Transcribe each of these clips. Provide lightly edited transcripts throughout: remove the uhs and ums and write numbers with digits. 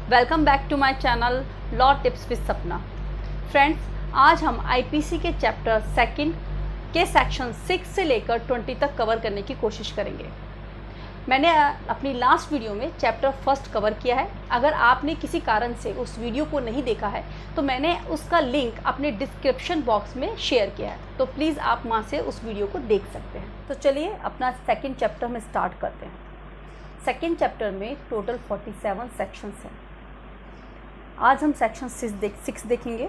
Welcome back to my channel law tips with Sapna. Friends, आज हम IPC के chapter second के सेक्शन 6 से लेकर 20 तक कवर करने की कोशिश करेंगे। मैंने अपनी लास्ट वीडियो में चैप्टर फर्स्ट कवर किया है। अगर आपने किसी कारण से उस वीडियो को नहीं देखा है तो मैंने उसका लिंक अपने डिस्क्रिप्शन बॉक्स में शेयर किया है, तो प्लीज़ आप वहाँ से उस वीडियो को देख सकते हैं। तो चलिए अपना सेकेंड चैप्टर में स्टार्ट करते हैं। सेकेंड चैप्टर में टोटल 47 सेक्शंस हैं। आज हम सेक्शन 6 देखेंगे।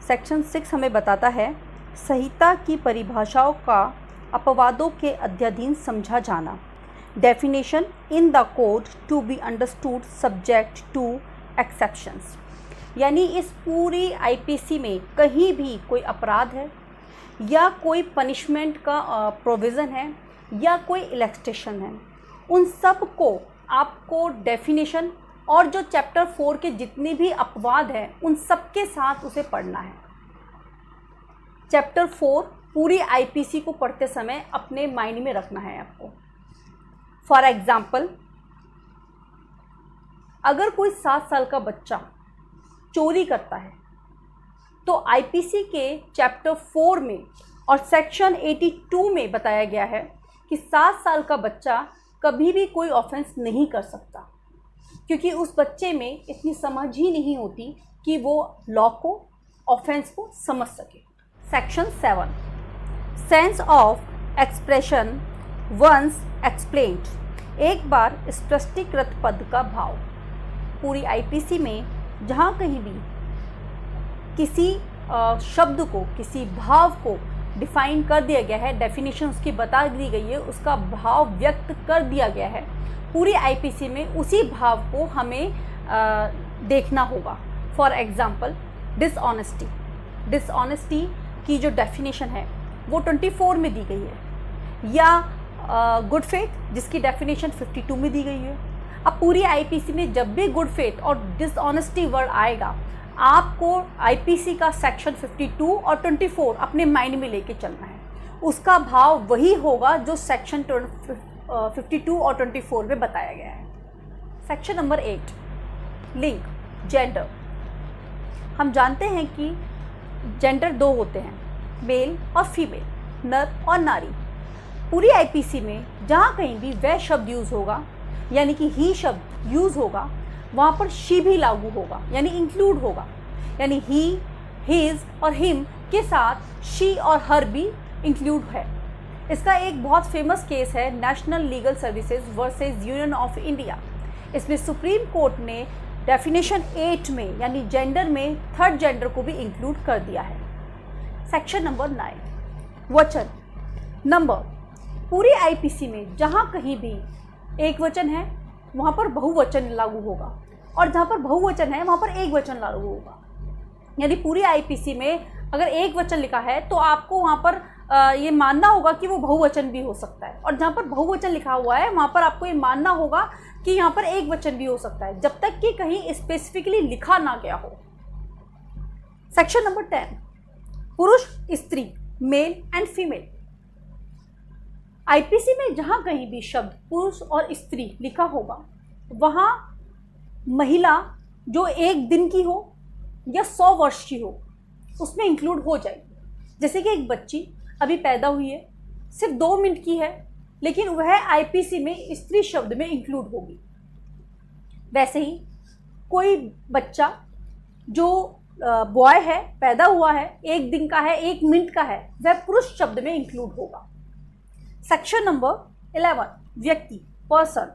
सेक्शन 6 हमें बताता है संहिता की परिभाषाओं का अपवादों के अध्याधीन समझा जाना। Definition in the code to be understood subject to exceptions. यानी इस पूरी आईपीसी में कहीं भी कोई अपराध है या कोई पनिशमेंट का प्रोविज़न है या कोई इलेक्ट्रेशन है, उन सब को आपको डेफिनेशन और जो चैप्टर 4 के जितने भी अपवाद हैं उन सब के साथ उसे पढ़ना है। चैप्टर 4 पूरी आईपीसी को पढ़ते समय अपने माइंड में रखना है आपको। फॉर एग्जाम्पल, अगर कोई 7 साल का बच्चा चोरी करता है तो आईपीसी के चैप्टर 4 में और सेक्शन 82 में बताया गया है कि 7 साल का बच्चा कभी भी कोई ऑफेंस नहीं कर सकता, क्योंकि उस बच्चे में इतनी समझ ही नहीं होती कि वो लॉ को, ऑफेंस को समझ सके। Section 7 sense of expression once explained. एक बार स्पष्टीकृत पद का भाव। पूरी आईपीसी में जहाँ कहीं भी किसी शब्द को, किसी भाव को डिफाइन कर दिया गया है, डेफिनेशन उसकी बता दी गई है, उसका भाव व्यक्त कर दिया गया है, पूरी आईपीसी में उसी भाव को हमें देखना होगा। For example, dishonesty. डिसऑनेस्टी की जो डेफिनेशन है वो 24 में दी गई है, या गुड फेथ जिसकी डेफिनेशन 52 में दी गई है। अब पूरी आईपीसी में जब भी गुड फेथ और डिसऑनेस्टी वर्ड आएगा, आपको आईपीसी का सेक्शन 52 और 24 अपने माइंड में लेके चलना है। उसका भाव वही होगा जो सेक्शन 52 और 24 में बताया गया है। सेक्शन नंबर 8 लिंग, जेंडर। हम जानते हैं कि जेंडर 2 होते हैं, मेल और फीमेल, नर और नारी। पूरी आईपीसी में जहाँ कहीं भी वह शब्द यूज़ होगा, यानी कि ही शब्द यूज़ होगा, वहाँ पर शी भी लागू होगा, यानी इंक्लूड होगा। यानी ही, हिज और हिम के साथ शी और हर भी इंक्लूड है। इसका एक बहुत फेमस केस है national legal services versus union of India. इसमें सुप्रीम कोर्ट ने डेफिनेशन 8 में यानी जेंडर में थर्ड जेंडर को भी इंक्लूड कर दिया है। सेक्शन नंबर 9 वचन, नंबर। पूरी आईपीसी में जहाँ कहीं भी एक वचन है वहाँ पर बहुवचन लागू होगा, और जहाँ पर बहुवचन है वहाँ पर एक वचन लागू होगा। यानी पूरी आईपीसी में अगर एक वचन लिखा है तो आपको वहाँ पर ये मानना होगा कि वो बहुवचन भी हो सकता है, और जहाँ पर बहुवचन लिखा हुआ है वहाँ पर आपको ये मानना होगा कि यहाँ पर एक वचन भी हो सकता है, जब तक कि कहीं स्पेसिफिकली लिखा ना गया हो। सेक्शन नंबर 10 पुरुष स्त्री, मेल एंड फीमेल। आईपीसी में जहाँ कहीं भी शब्द पुरुष और स्त्री लिखा होगा, वहाँ महिला जो 1 दिन की हो या 100 वर्ष की हो उसमें इंक्लूड हो जाएगी। जैसे कि एक बच्ची अभी पैदा हुई है, सिर्फ 2 मिनट की है, लेकिन वह आईपीसी में स्त्री शब्द में इंक्लूड होगी। वैसे ही कोई बच्चा जो बॉय है, पैदा हुआ है, 1 दिन का है, 1 मिनट का है, वह पुरुष शब्द में इंक्लूड होगा। सेक्शन नंबर 11 व्यक्ति, पर्सन।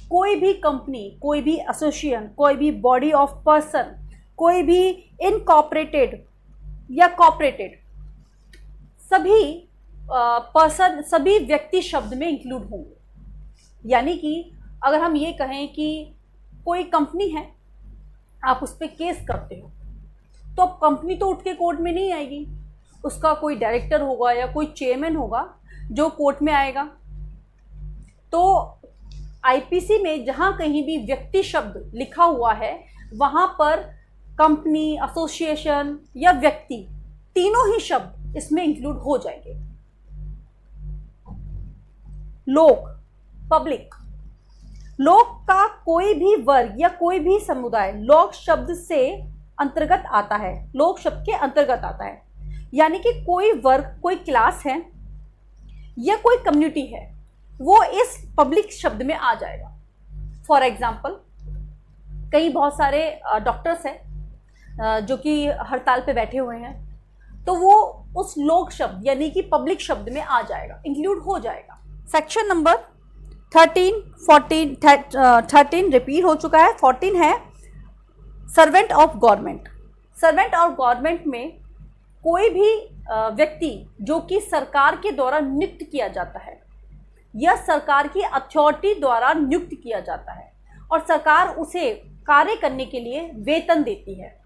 कोई भी कंपनी, कोई भी एसोसिएशन, कोई भी बॉडी ऑफ पर्सन, कोई भी इनकॉर्पोरेटेड या कॉर्पोरेटेड, सभी पर्सन, सभी व्यक्ति शब्द में इंक्लूड होंगे। यानी कि अगर हम ये कहें कि कोई कंपनी है, आप उस पर केस करते हो, तो अब कंपनी तो उठ के कोर्ट में नहीं आएगी, उसका कोई डायरेक्टर होगा या कोई चेयरमैन होगा जो कोर्ट में आएगा। तो आईपीसी में जहाँ कहीं भी व्यक्ति शब्द लिखा हुआ है वहाँ पर कंपनी, एसोसिएशन या व्यक्ति, तीनों ही शब्द इसमें इंक्लूड हो जाएंगे। लोग, पब्लिक। लोक का कोई भी वर्ग या कोई भी समुदाय लोक शब्द से अंतर्गत आता है, लोक शब्द के अंतर्गत आता है। यानी कि कोई वर्ग, कोई क्लास है या कोई कम्युनिटी है, वो इस पब्लिक शब्द में आ जाएगा। फॉर एग्जाम्पल, कई बहुत सारे डॉक्टर्स हैं जो कि हड़ताल पे बैठे हुए हैं, तो वो उस लोक शब्द यानी कि पब्लिक शब्द में आ जाएगा, इंक्लूड हो जाएगा। सेक्शन नंबर 13 रिपीट हो चुका है। 14 है servant of government. Servant of government में कोई भी व्यक्ति जो कि सरकार के द्वारा नियुक्त किया जाता है या सरकार की अथॉरिटी द्वारा नियुक्त किया जाता है और सरकार उसे कार्य करने के लिए वेतन देती है,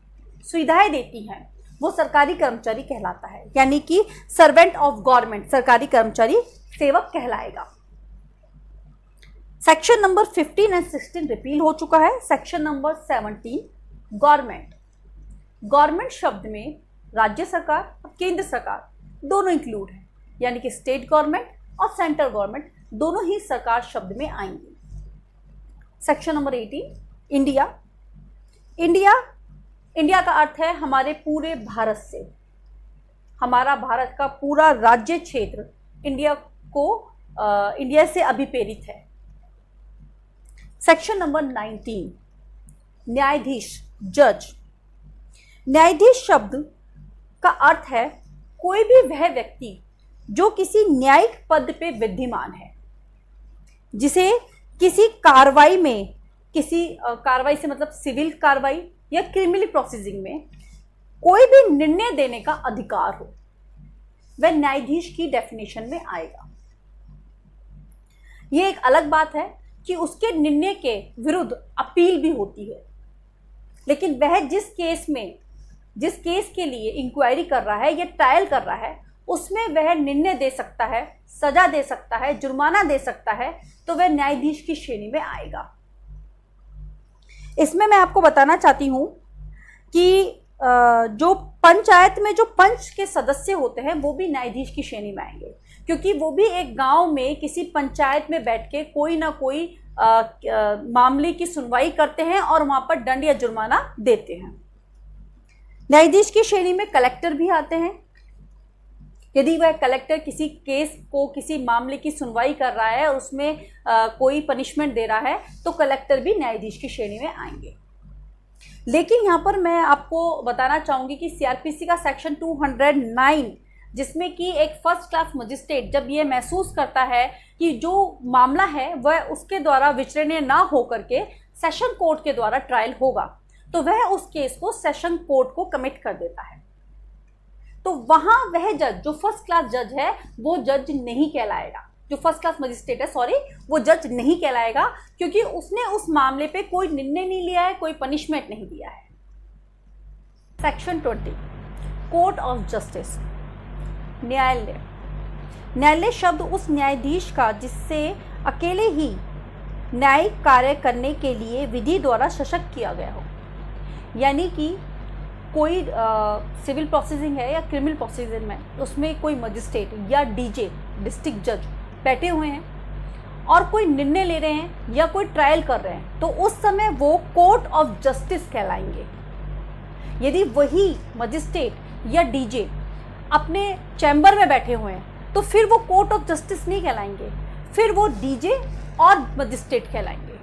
सुविधाएं देती हैं, वो सरकारी कर्मचारी कहलाता है। यानी कि सर्वेंट ऑफ गवर्नमेंट सरकारी कर्मचारी, सेवक कहलाएगा। सेक्शन नंबर 15 एंड 16 रिपील हो चुका है। Section number 17 government. गवर्नमेंट शब्द में राज्य सरकार और केंद्र सरकार दोनों इंक्लूड है, यानी कि स्टेट गवर्नमेंट और सेंट्रल गवर्नमेंट दोनों ही सरकार शब्द में आएंगे। Section number 18 India. इंडिया का अर्थ है हमारे पूरे भारत से, हमारा भारत का पूरा राज्य क्षेत्र इंडिया से अभिप्रेरित है। सेक्शन नंबर 19 न्यायाधीश, जज। न्यायाधीश शब्द का अर्थ है कोई भी वह व्यक्ति जो किसी न्यायिक पद पे विद्यमान है, जिसे किसी कार्रवाई में, किसी कार्रवाई से मतलब सिविल कार्रवाई या क्रिमिनल प्रोसीजिंग में कोई भी निर्णय देने का अधिकार हो, वह न्यायाधीश की डेफिनेशन में आएगा। यह एक अलग बात है कि उसके निर्णय के विरुद्ध अपील भी होती है, लेकिन वह जिस केस के लिए इंक्वायरी कर रहा है या ट्रायल कर रहा है, उसमें वह निर्णय दे सकता है, सजा दे सकता है, जुर्माना दे सकता है, तो वह न्यायाधीश की श्रेणी में आएगा। इसमें मैं आपको बताना चाहती हूँ कि जो पंचायत में जो पंच के सदस्य होते हैं वो भी न्यायाधीश की श्रेणी में आएंगे, क्योंकि वो भी एक गांव में किसी पंचायत में बैठ के कोई ना कोई मामले की सुनवाई करते हैं और वहां पर दंड या जुर्माना देते हैं। न्यायाधीश की श्रेणी में कलेक्टर भी आते हैं। यदि वह कलेक्टर किसी केस को, किसी मामले की सुनवाई कर रहा है और उसमें कोई पनिशमेंट दे रहा है, तो कलेक्टर भी न्यायाधीश की श्रेणी में आएंगे। लेकिन यहाँ पर मैं आपको बताना चाहूँगी कि सीआरपीसी का सेक्शन 209, जिसमें कि एक फर्स्ट क्लास मजिस्ट्रेट जब ये महसूस करता है कि जो मामला है वह उसके द्वारा विचारणीय ना हो करके सेशन कोर्ट के द्वारा ट्रायल होगा, तो वह उस केस को सेशन कोर्ट को कमिट कर देता है। तो वहाँ वह जज जो फर्स्ट क्लास जज है वो जज नहीं कहलाएगा, जो फर्स्ट क्लास मजिस्ट्रेट है सॉरी, वो जज नहीं कहलाएगा, क्योंकि उसने उस मामले पे कोई निर्णय नहीं लिया है, कोई पनिशमेंट नहीं दिया है। Section 20 court of justice. न्यायालय। न्यायालय शब्द उस न्यायाधीश का जिससे अकेले ही न्यायिक कार्य करने के लिए विधि द्वारा सशक्त किया गया हो। यानी कि कोई सिविल प्रोसीजिंग है या क्रिमिनल प्रोसीजिंग में, उसमें कोई मजिस्ट्रेट या डीजे, डिस्ट्रिक्ट जज बैठे हुए हैं और कोई निर्णय ले रहे हैं या कोई ट्रायल कर रहे हैं, तो उस समय वो कोर्ट ऑफ जस्टिस कहलाएंगे। यदि वही मजिस्ट्रेट या डीजे अपने चैम्बर में बैठे हुए हैं, तो फिर वो कोर्ट ऑफ जस्टिस नहीं कहलाएंगे, फिर वो डीजे और मजिस्ट्रेट कहलाएंगे।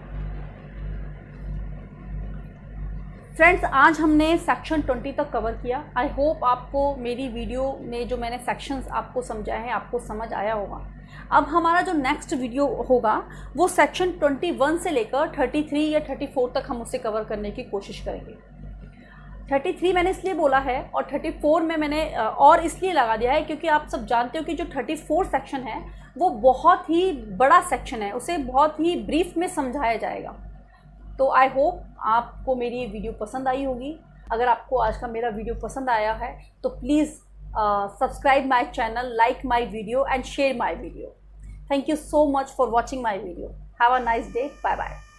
फ्रेंड्स, आज हमने सेक्शन 20 तक कवर किया। आई होप आपको मेरी वीडियो में जो मैंने सेक्शंस आपको समझाए हैं आपको समझ आया होगा। अब हमारा जो नेक्स्ट वीडियो होगा वो सेक्शन 21 से लेकर 33 या 34 तक हम उसे कवर करने की कोशिश करेंगे। 33 मैंने इसलिए बोला है और 34 में मैंने और इसलिए लगा दिया है क्योंकि आप सब जानते हो कि जो 34 सेक्शन है वो बहुत ही बड़ा सेक्शन है, उसे बहुत ही ब्रीफ में समझाया जाएगा। तो आई होप आपको मेरी ये वीडियो पसंद आई होगी। अगर आपको आज का मेरा वीडियो पसंद आया है तो please subscribe my channel, like my video and share my video. Thank you so much for watching my video. Have a nice day. Bye bye.